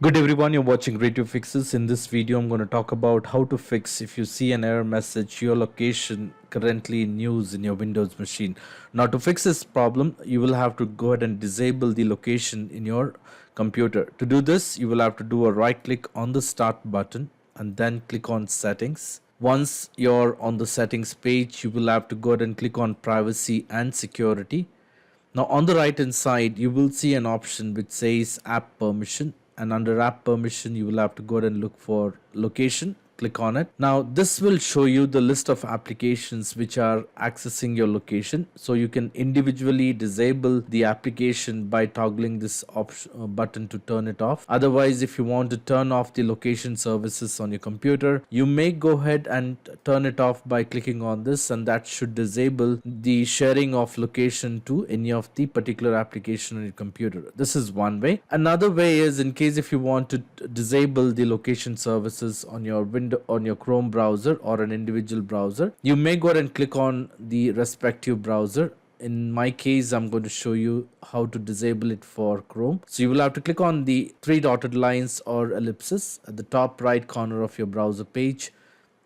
Good everyone, you're watching Radio Fixes. In this video, I'm going to talk about how to fix if you see an error message your location currently in use in your Windows machine. Now to fix this problem, you will have to go ahead and disable the location in your computer. To do this, you will have to do a right click on the start button and then click on settings. Once you're on the settings page, you will have to go ahead and click on privacy and security. Now on the right hand side, you will see an option which says app permission, and under app permission, you will have to go ahead and look for location. Click on it. Now this will show you the list of applications which are accessing your location, so you can individually disable the application by toggling this option button to turn it off. Otherwise, if you want to turn off the location services on your computer, you may go ahead and turn it off by clicking on this, and that should disable the sharing of location to any of the particular application on your computer. This is one way. Another way is, in case if you want to disable the location services on your Chrome browser or an individual browser, you may go ahead and click on the respective browser. In my case, I'm going to show you how to disable it for Chrome. So you will have to click on the three dotted lines or ellipses at the top right corner of your browser page,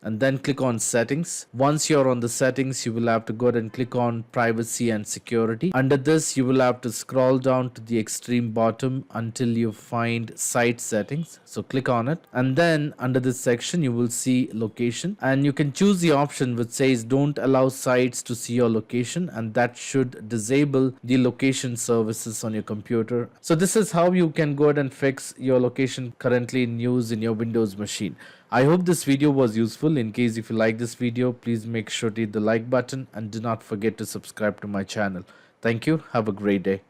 and then click on settings. Once you're on the settings, you will have to go ahead and click on privacy and security. Under this, you will have to scroll down to the extreme bottom until you find site settings. So click on it, and then under this section you will see location, and you can choose the option which says don't allow sites to see your location, and that should disable the location services on your computer. So this is how you can go ahead and fix your location currently in use in your Windows machine. I hope this video was useful. In case if you like this video, please make sure to hit the like button and do not forget to subscribe to my channel. Thank you. Have a great day.